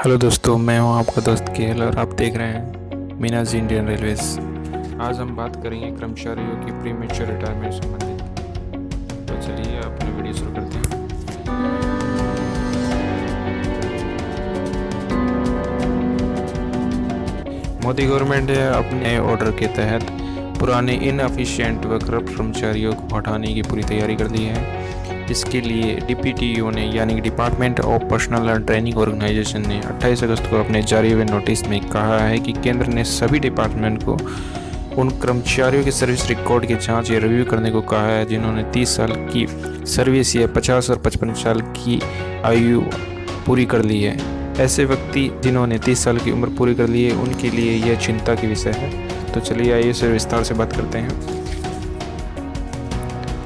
Hello दोस्तों, मैं हूं आपका दोस्त केएल और आप देख रहे हैं मीनाज इंडियन रेलवेज। आज हम बात करेंगे कर्मचारियों की प्रीमेच्योर रिटायरमेंट संबंधित। तो चलिए अपनी वीडियो शुरू करते हैं। मोदी गवर्नमेंट ने अपने ऑर्डर के तहत पुराने इनएफिशिएंट व करप्ट कर्मचारियों को हटाने की पूरी तैयारी कर दी है। इसके लिए डीपीटीओ ने यानी कि department of personnel and training organisation ने 28 अगस्त को अपने जारी हुए नोटिस में कहा है कि केंद्र ने सभी डिपार्टमेंट को उन कर्मचारियों के सर्विस रिकॉर्ड की जांच या रिव्यू करने को कहा है जिन्होंने 30 साल की सर्विस या 50 और 55 साल की आयु पूरी कर ली है। ऐसे व्यक्ति जिन्होंने 30 साल की उम्र पूरी कर ली है उनके लिए यह चिंता की विषय है। तो चलिए आइए इसे विस्तार से बात करते हैं।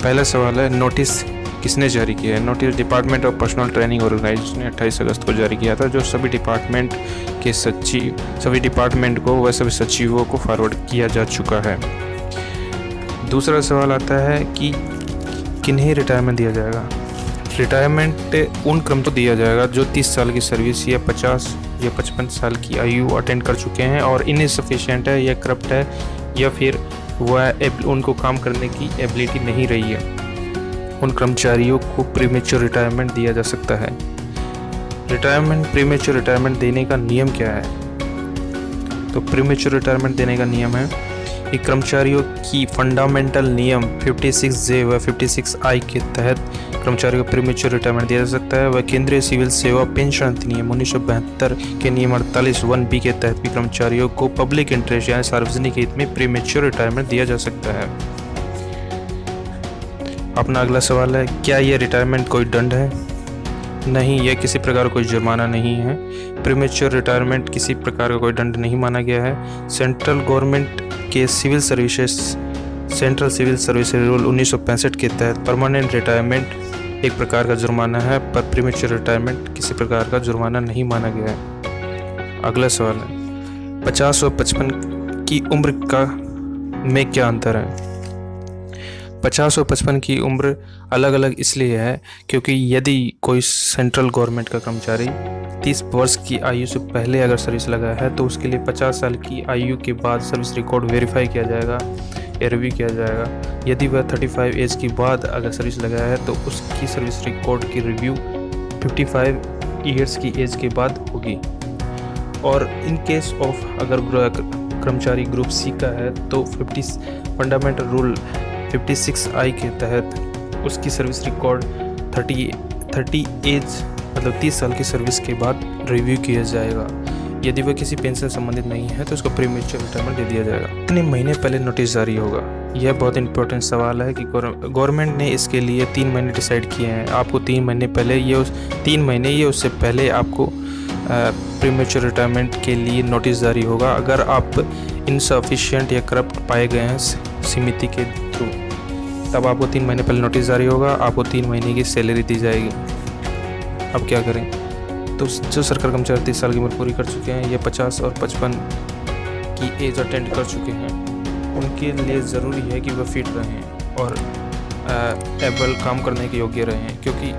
पहला सवाल है, नोटिस किसने जारी किया है? Notice department of personnel training organisation ने 28 अगस्त को जारी किया था, जो सभी डिपार्टमेंट को व सभी सचिवों को फॉरवर्ड किया जा चुका है। दूसरा सवाल आता है कि किन्हें रिटायरमेंट दिया जाएगा? रिटायरमेंट उन क्रम को दिया जाएगा जो 30 साल की सर्विस या 50 या 55 साल की आयु अटेंड कर चुके हैं और इनसफिशिएंट है या करप्ट है या फिर वह उनको काम करने की एबिलिटी नहीं रही है। उन कर्मचारियों को प्रीमेच्योर रिटायरमेंट दिया जा सकता है। प्रीमेच्योर रिटायरमेंट देने का नियम क्या है? तो प्रीमेच्योर रिटायरमेंट देने का नियम है कि कर्मचारियों की फंडामेंटल नियम 56J व 56I के तहत कर्मचारियों को प्रीमेच्योर रिटायरमेंट दिया जा सकता है। वह केंद्रीय सिविल सेवा पेंशन अधिनियम 1972 के नियम 48(1)B के तहत भी कर्मचारियों को पब्लिक इंटरेस्ट यानी सार्वजनिक हित में प्रीमेच्योर रिटायरमेंट दिया जा सकता है। अपना अगला सवाल है, क्या यह रिटायरमेंट कोई दंड है? नहीं, यह किसी प्रकार कोई जुर्माना नहीं है। प्रीमेच्योर रिटायरमेंट किसी प्रकार का कोई दंड नहीं माना गया है। सेंट्रल गवर्नमेंट के सेंट्रल सिविल सर्विस रूल 1965 के तहत परमानेंट रिटायरमेंट एक प्रकार का जुर्माना है, पर प्रीमेच्योर रिटायरमेंट किसी प्रकार का जुर्माना नहीं माना गया है। अगला सवाल है, 50 और 55 की उम्र में क्या अंतर है? 50 और 55 की उम्र अलग अलग इसलिए है क्योंकि यदि कोई सेंट्रल गवर्नमेंट का कर्मचारी 30 वर्ष की आयु से पहले अगर सर्विस लगाया है तो उसके लिए 50 साल की आयु के बाद सर्विस रिकॉर्ड वेरीफाई किया जाएगा या रिव्यू किया जाएगा। यदि वह 35 एज के बाद अगर सर्विस लगाया है तो उसकी सर्विस रिकॉर्ड की रिव्यू 55 ईयर्स की एज के बाद होगी। और इन केस ऑफ अगर कर्मचारी ग्रुप सी का है तो फंडामेंटल रूल 56I के तहत उसकी सर्विस रिकॉर्ड 30 एज मतलब 30 साल की सर्विस के बाद रिव्यू किया जाएगा। यदि वह किसी पेंशन संबंधित नहीं है तो उसको प्रीमेच्योर रिटायरमेंट दे दिया जाएगा। कितने महीने पहले नोटिस जारी होगा? यह बहुत इंपॉर्टेंट सवाल है कि गवर्नमेंट ने इसके लिए 3 महीने डिसाइड किए हैं। आपको 3 महीने पहले या उससे पहले आपको प्रीमेच्योर रिटायरमेंट के लिए नोटिस जारी होगा। अगर आप इनसफिशिएंट या करप्ट पाए गए हैं समिति के थ्रू, तब आपको 3 महीने पहले नोटिस जारी होगा, आपको 3 महीने की सैलरी दी जाएगी। अब क्या करें? तो जो सरकारी कर्मचारी 30 साल की उम्र पूरी कर चुके हैं या 50 और 55 की एज अटेंड कर चुके हैं, उनके लिए ज़रूरी है कि वह फिट रहें और एबल काम करने के योग्य रहें, क्योंकि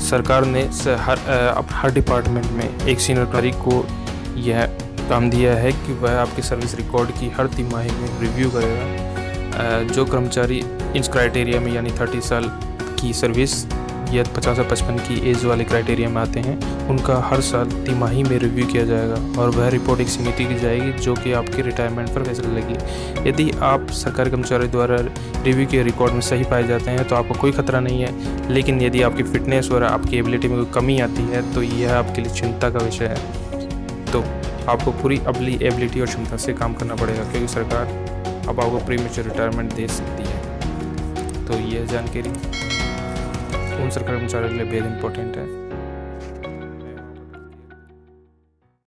सरकार ने हर डिपार्टमेंट में एक सीनियर अधिकारी को यह काम दिया है कि वह आपके सर्विस रिकॉर्ड की हर तिमाही में रिव्यू करेगा। जो कर्मचारी इस क्राइटेरिया में यानी 30 साल की सर्विस या 50 और 55 की एज वाले क्राइटेरिया में आते हैं, उनका हर साल तिमाही में रिव्यू किया जाएगा और वह रिपोर्ट एक समिति की जाएगी जो कि आपके रिटायरमेंट पर फैसला लेगी। यदि आप सरकारी कर्मचारी द्वारा रिव्यू के रिकॉर्ड में सही पाए जाते हैं तो आपको कोई खतरा नहीं है, लेकिन यदि आपकी फिटनेस और आपकी एबिलिटी में कोई कमी आती है तो यह आपके लिए चिंता का विषय है। तो आपको पूरी एबिलिटी और क्षमता से काम करना पड़ेगा, क्योंकि सरकार अब आपको प्रीमेच्योर रिटायरमेंट दे सकती है। तो यह जानकारी उन सरकारी कर्मचारियों के लिए बेहद इंपॉर्टेंट है।